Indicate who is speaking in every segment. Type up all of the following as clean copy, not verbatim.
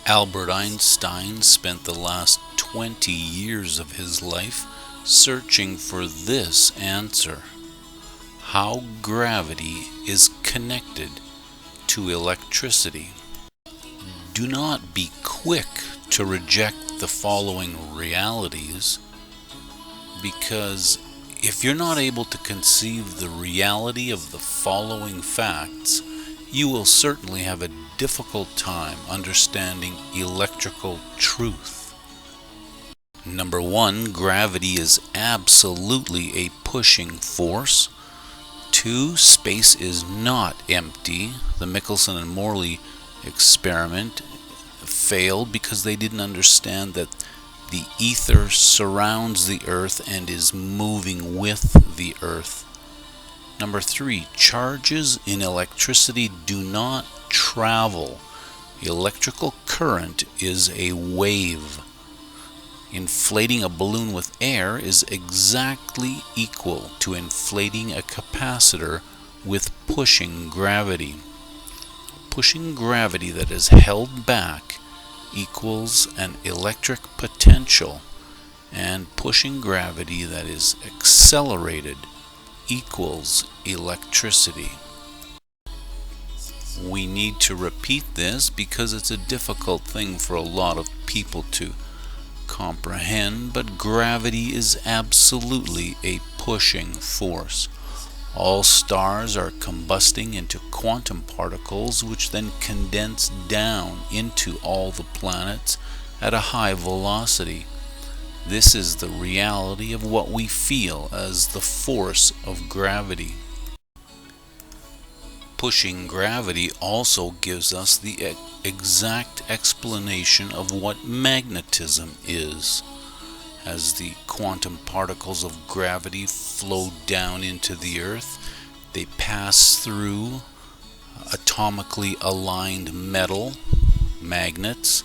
Speaker 1: Albert Einstein spent the last 20 years of his life searching for this answer: how gravity is connected to electricity. Do not be quick to reject the following realities, because if you're not able to conceive the reality of the following facts, you will certainly have a difficult time understanding electrical truth. Number one, gravity is absolutely a pushing force. Two, space is not empty. The Michelson and Morley experiment failed because they didn't understand that the ether surrounds the Earth and is moving with the Earth. Number three, charges in electricity do not travel. Electrical current is a wave. Inflating a balloon with air is exactly equal to inflating a capacitor with pushing gravity. Pushing gravity that is held back equals an electric potential, and pushing gravity that is accelerated equals electricity. We need to repeat this because it's a difficult thing for a lot of people to comprehend, but gravity is absolutely a pushing force. All stars are combusting into quantum particles, which then condense down into all the planets at a high velocity. This is the reality of what we feel as the force of gravity. Pushing gravity also gives us the exact explanation of what magnetism is. As the quantum particles of gravity flow down into the Earth, they pass through atomically aligned metal magnets,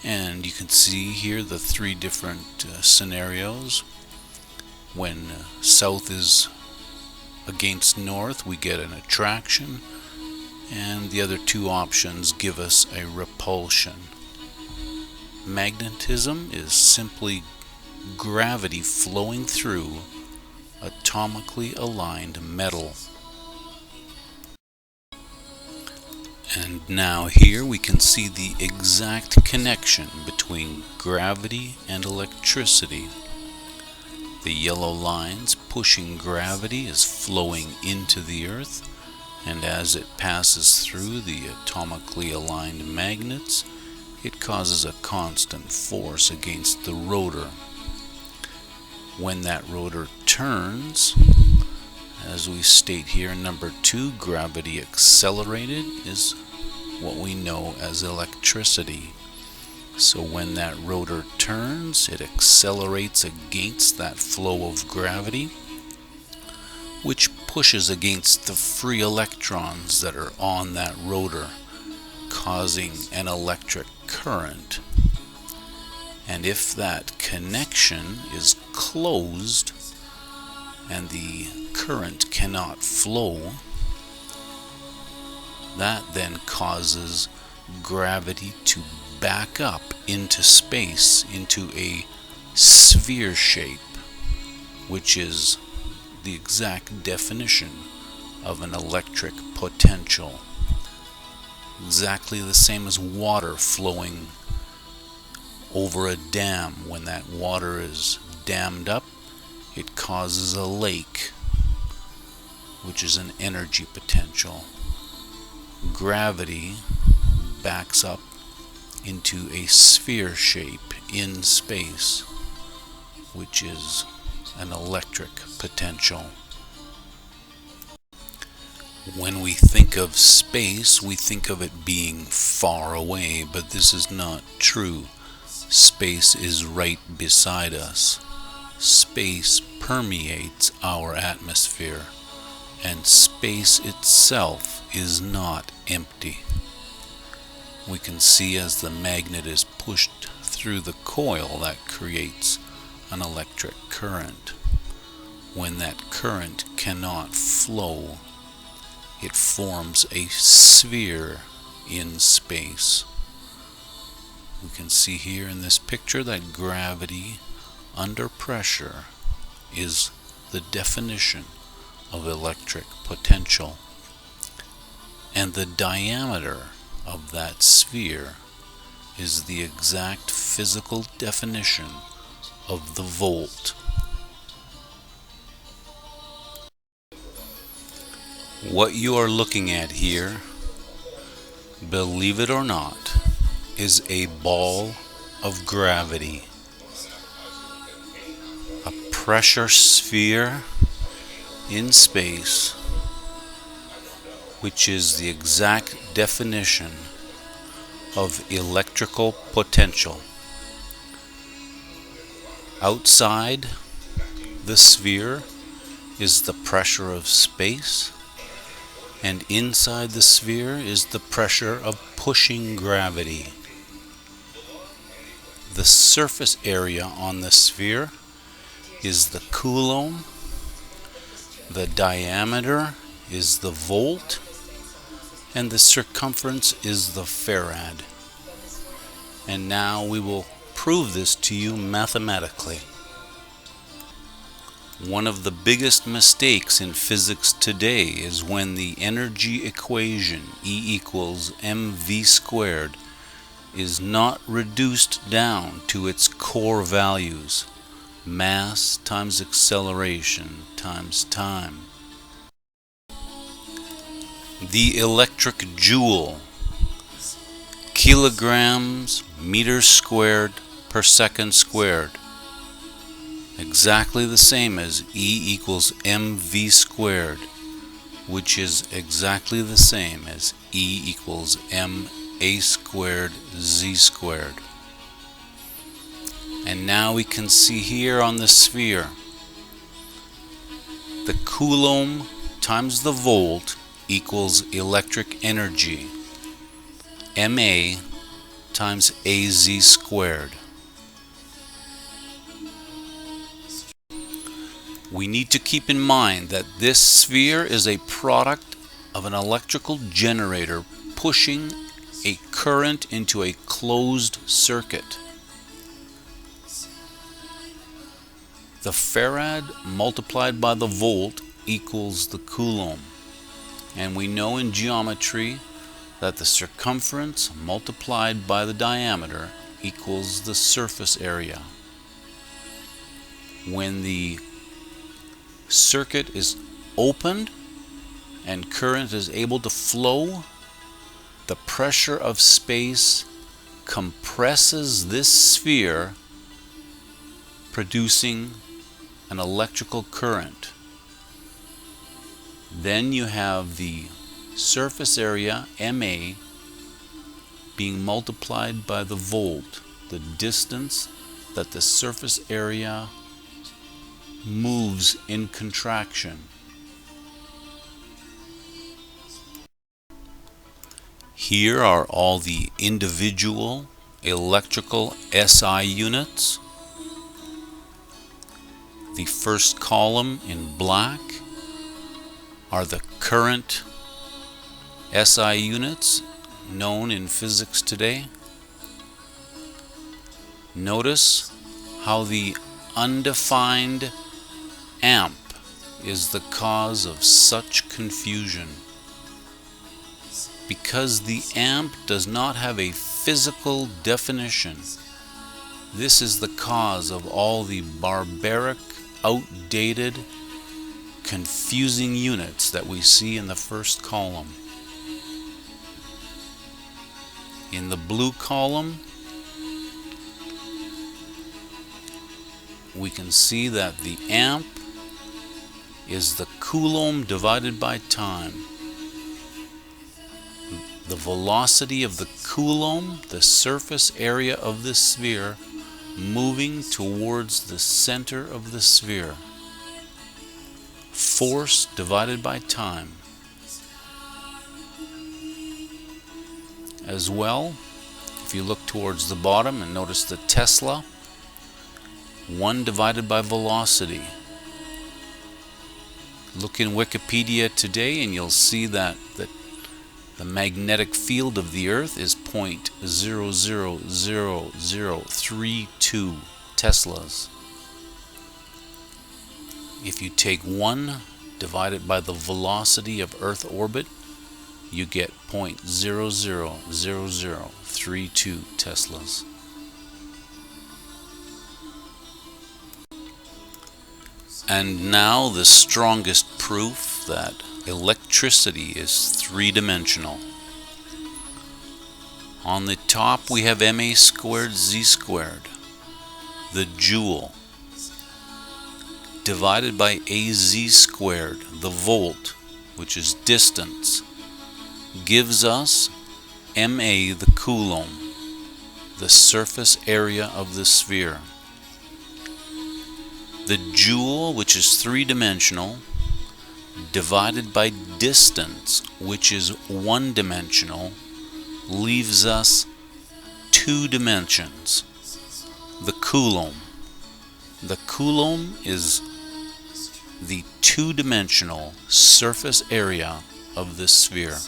Speaker 1: and you can see here the three different scenarios. When south is against north, we get an attraction, and the other two options give us a repulsion. Magnetism is simply gravity flowing through atomically aligned metal. And now here we can see the exact connection between gravity and electricity. The yellow lines pushing gravity is flowing into the Earth, and as it passes through the atomically aligned magnets, it causes a constant force against the rotor. When that rotor turns, as we state here in number 2, gravity accelerated is what we know as electricity. So when that rotor turns, it accelerates against that flow of gravity, which pushes against the free electrons that are on that rotor, causing an electric current. And if that connection is closed and the current cannot flow, that then causes gravity to back up into space, into a sphere shape, which is the exact definition of an electric potential. Exactly the same as water flowing over a dam. When that water is dammed up, it causes a lake, which is an energy potential. Gravity backs up into a sphere shape in space, which is an electric potential. When we think of space, we think of it being far away, but this is not true. Space is right beside us. Space permeates our atmosphere, and space itself is not empty. We can see as the magnet is pushed through the coil, that creates an electric current. When that current cannot flow, it forms a sphere in space. We can see here in this picture that gravity under pressure is the definition of electric potential, and the diameter of that sphere is the exact physical definition of the volt. What you are looking at here, believe it or not, is a ball of gravity. A pressure sphere in space, which is the exact definition of electrical potential. Outside the sphere is the pressure of space, and inside the sphere is the pressure of pushing gravity. The surface area on the sphere is the coulomb, the diameter is the volt, and the circumference is the farad. And now we will prove this to you mathematically. One of the biggest mistakes in physics today is when the energy equation E equals mv squared is not reduced down to its core values, mass times acceleration times time. The electric joule, kilograms meters squared per second squared, exactly the same as E equals mv squared, which is exactly the same as E equals ma squared z squared. And now we can see here on the sphere the coulomb times the volt equals electric energy, ma times az squared. We need to keep in mind that this sphere is a product of an electrical generator pushing a current into a closed circuit. The farad multiplied by the volt equals the coulomb. And we know in geometry that the circumference multiplied by the diameter equals the surface area. When the circuit is opened and current is able to flow, the pressure of space compresses this sphere, producing an electrical current. Then you have the surface area, ma, being multiplied by the volt, the distance that the surface area moves in contraction. Here are all the individual electrical SI units. The first column in black are the current SI units known in physics today. Notice how the undefined amp is the cause of such confusion. Because the amp does not have a physical definition, this is the cause of all the barbaric, outdated, confusing units that we see in the first column. In the blue column, we can see that the amp is the coulomb divided by time. The velocity of the coulomb, the surface area of the sphere, moving towards the center of the sphere. Force divided by time. As well, if you look towards the bottom and notice the Tesla, 1 divided by velocity. Look in Wikipedia today and you'll see that the The magnetic field of the Earth is 0.000032 Teslas. If you take 1 divided by the velocity of Earth orbit, you get 0.000032 Teslas. And now the strongest proof that electricity is three-dimensional. On the top we have ma squared z squared, the joule, divided by az squared, the volt, which is distance, gives us ma, the coulomb, the surface area of the sphere. The joule, which is three-dimensional, divided by distance, which is one-dimensional, leaves us 2 dimensions. The coulomb. The coulomb is the 2-dimensional surface area of the sphere.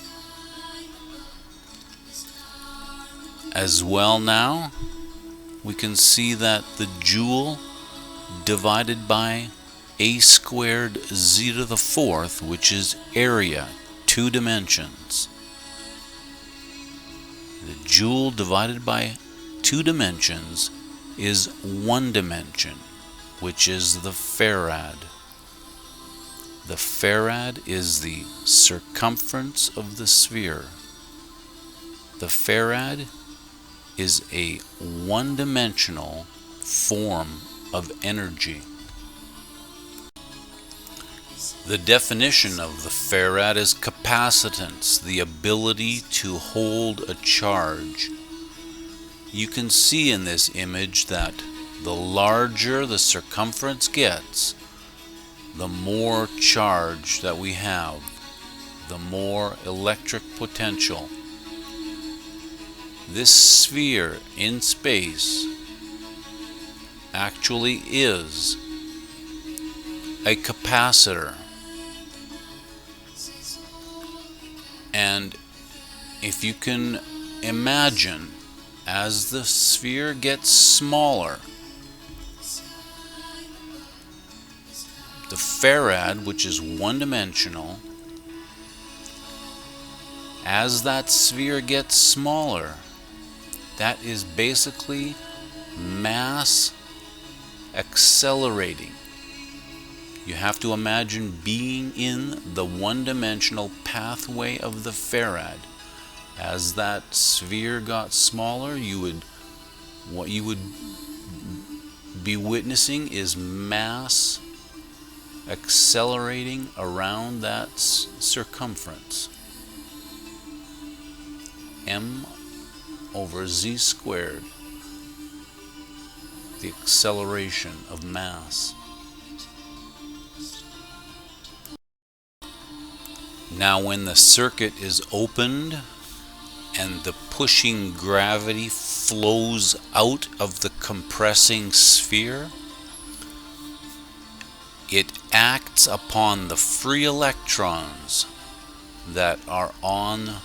Speaker 1: As well now, we can see that the joule divided by a squared z to the 4th, which is area, 2 dimensions. The joule divided by 2 dimensions is 1 dimension, which is the farad. The farad is the circumference of the sphere. The farad is a one-dimensional form of energy. The definition of the farad is capacitance, the ability to hold a charge. You can see in this image that the larger the circumference gets, the more charge that we have, the more electric potential. This sphere in space actually is a capacitor. And if you can imagine, as the sphere gets smaller, the farad, which is one-dimensional, as that sphere gets smaller, that is basically mass accelerating. You have to imagine being in the one-dimensional pathway of the farad. As that sphere got smaller, what you would be witnessing is mass accelerating around that circumference. M over z squared, the acceleration of mass. Now when the circuit is opened and the pushing gravity flows out of the compressing sphere, it acts upon the free electrons that are on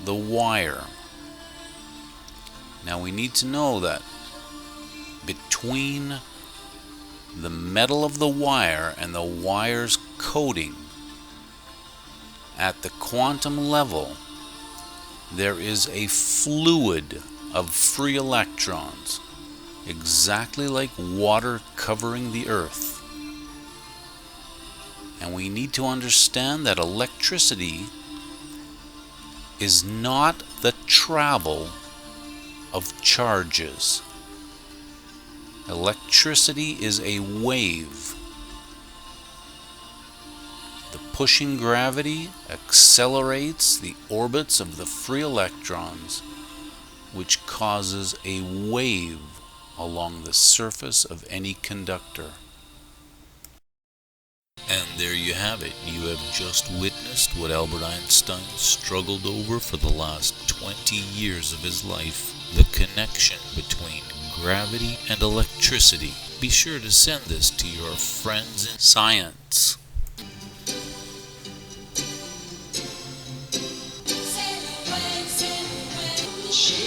Speaker 1: the wire. Now we need to know that between the metal of the wire and the wire's coating, at the quantum level, there is a fluid of free electrons, exactly like water covering the earth. And we need to understand that electricity is not the travel of charges. Electricity is a wave. The pushing gravity accelerates the orbits of the free electrons, which causes a wave along the surface of any conductor. And there you have it. You have just witnessed what Albert Einstein struggled over for the last 20 years of his life, the connection between gravity and electricity. Be sure to send this to your friends in science.